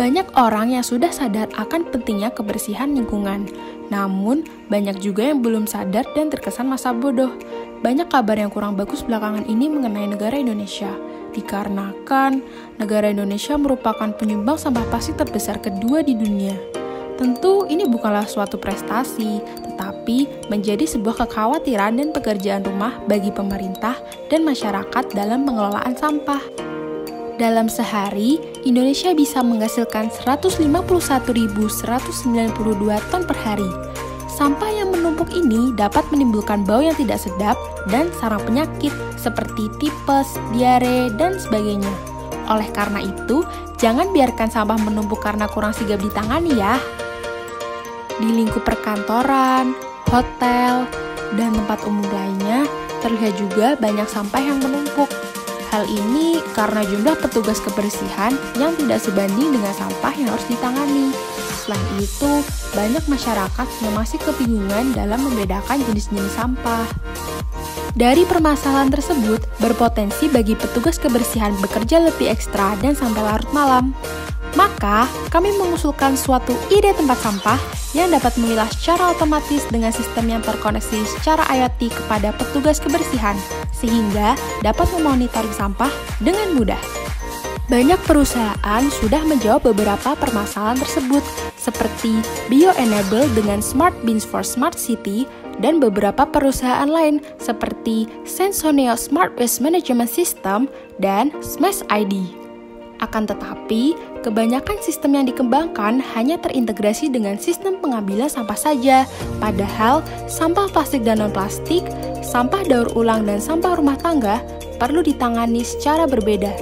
Banyak orang yang sudah sadar akan pentingnya kebersihan lingkungan. Namun, banyak juga yang belum sadar dan terkesan masa bodoh. Banyak kabar yang kurang bagus belakangan ini mengenai negara Indonesia. Dikarenakan negara Indonesia merupakan penyumbang sampah plastik terbesar kedua di dunia. Tentu ini bukanlah suatu prestasi, tetapi menjadi sebuah kekhawatiran dan pekerjaan rumah bagi pemerintah dan masyarakat dalam pengelolaan sampah. Dalam sehari, Indonesia bisa menghasilkan 151.192 ton per hari. Sampah yang menumpuk ini dapat menimbulkan bau yang tidak sedap dan sarang penyakit seperti tipes, diare, dan sebagainya. Oleh karena itu, jangan biarkan sampah menumpuk karena kurang sigap ditangani ya. Di lingkup perkantoran, hotel, dan tempat umum lainnya, terlihat juga banyak sampah yang menumpuk. Hal ini karena jumlah petugas kebersihan yang tidak sebanding dengan sampah yang harus ditangani. Selain itu, banyak masyarakat yang masih kebingungan dalam membedakan jenis-jenis sampah. Dari permasalahan tersebut, berpotensi bagi petugas kebersihan bekerja lebih ekstra dan sampai larut malam. Maka, kami mengusulkan suatu ide tempat sampah yang dapat memilah secara otomatis dengan sistem yang terkoneksi secara IoT kepada petugas kebersihan, sehingga dapat memonitor sampah dengan mudah. Banyak perusahaan sudah menjawab beberapa permasalahan tersebut, seperti Bio-Enable dengan Smart Bins for Smart City, dan beberapa perusahaan lain seperti Sensoneo Smart Waste Management System dan Smash ID. Akan tetapi, kebanyakan sistem yang dikembangkan hanya terintegrasi dengan sistem pengambilan sampah saja, padahal sampah plastik dan non-plastik, sampah daur ulang dan sampah rumah tangga perlu ditangani secara berbeda.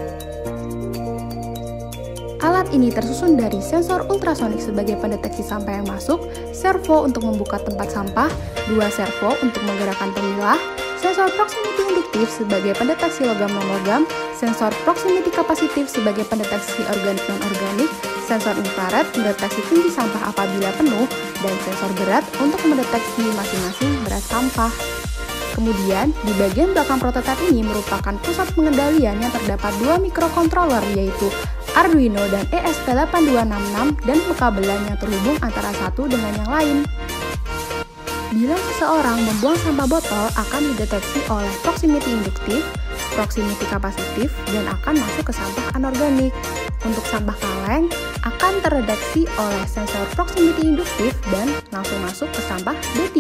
Alat ini tersusun dari sensor ultrasonik sebagai pendeteksi sampah yang masuk, servo untuk membuka tempat sampah, 2 servo untuk menggerakkan pemilah, sensor proximity induktif sebagai pendeteksi logam non-logam, sensor proximity kapasitif sebagai pendeteksi organik non-organik, sensor infrared mendeteksi tinggi sampah apabila penuh, dan sensor berat untuk mendeteksi masing-masing berat sampah. Kemudian, di bagian belakang prototipe ini merupakan pusat pengendalian yang terdapat 2 mikrokontroler yaitu Arduino dan ESP8266 dan pekabelan yang terhubung antara satu dengan yang lain. Bila seseorang membuang sampah botol akan dideteksi oleh proximity induktif, proximity kapasitif, dan akan masuk ke sampah anorganik. Untuk sampah kaleng akan terdeteksi oleh sensor proximity induktif dan langsung masuk ke sampah D3.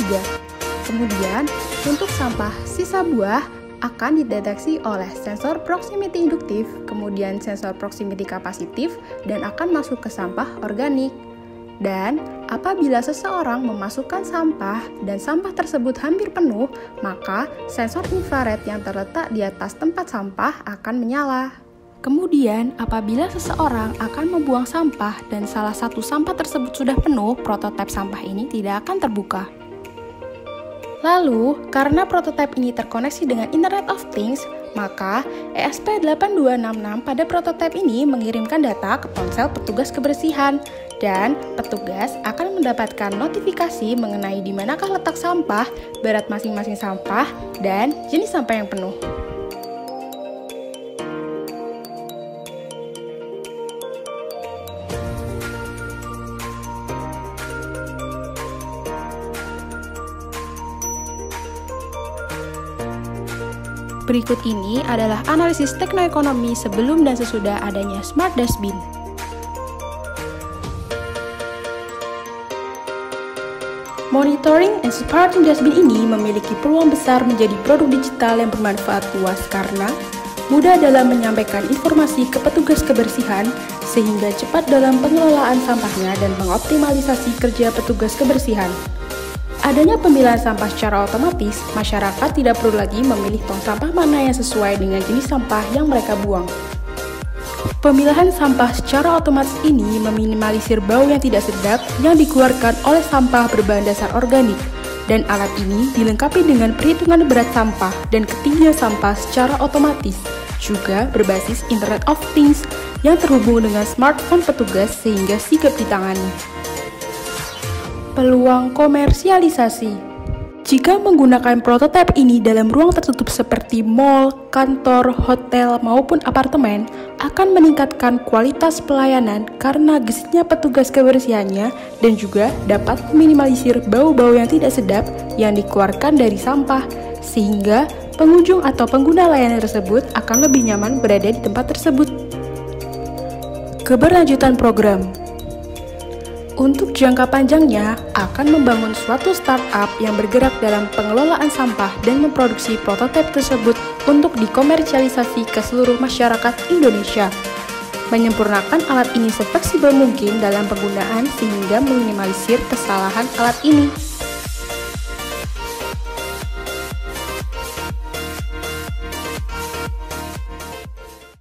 Kemudian, untuk sampah sisa buah akan dideteksi oleh sensor proximity induktif, kemudian sensor proximity kapasitif, dan akan masuk ke sampah organik. Dan apabila seseorang memasukkan sampah dan sampah tersebut hampir penuh, maka sensor infrared yang terletak di atas tempat sampah akan menyala. Kemudian, apabila seseorang akan membuang sampah dan salah satu sampah tersebut sudah penuh, prototipe sampah ini tidak akan terbuka. Lalu, karena prototipe ini terkoneksi dengan Internet of Things, maka ESP8266 pada prototipe ini mengirimkan data ke ponsel petugas kebersihan, dan petugas akan mendapatkan notifikasi mengenai di manakah letak sampah, berat masing-masing sampah, dan jenis sampah yang penuh. Berikut ini adalah analisis teknoekonomi sebelum dan sesudah adanya Smart Dustbin. Monitoring and Supporting Dustbin ini memiliki peluang besar menjadi produk digital yang bermanfaat luas karena mudah dalam menyampaikan informasi ke petugas kebersihan sehingga cepat dalam pengelolaan sampahnya dan mengoptimalisasi kerja petugas kebersihan. Adanya pemilahan sampah secara otomatis, masyarakat tidak perlu lagi memilih tong sampah mana yang sesuai dengan jenis sampah yang mereka buang. Pemilahan sampah secara otomatis ini meminimalisir bau yang tidak sedap yang dikeluarkan oleh sampah berbahan dasar organik, dan alat ini dilengkapi dengan perhitungan berat sampah dan ketinggian sampah secara otomatis, juga berbasis Internet of Things yang terhubung dengan smartphone petugas sehingga sigap ditangani. Peluang komersialisasi. Jika menggunakan prototipe ini dalam ruang tertutup seperti mall, kantor, hotel, maupun apartemen, akan meningkatkan kualitas pelayanan karena gesitnya petugas kebersihannya dan juga dapat meminimalisir bau-bau yang tidak sedap yang dikeluarkan dari sampah, sehingga pengunjung atau pengguna layanan tersebut akan lebih nyaman berada di tempat tersebut. Keberlanjutan program. Untuk jangka panjangnya, akan membangun suatu startup yang bergerak dalam pengelolaan sampah dan memproduksi prototipe tersebut untuk dikomersialisasi ke seluruh masyarakat Indonesia. Menyempurnakan alat ini sefleksibel mungkin dalam penggunaan sehingga meminimalisir kesalahan alat ini.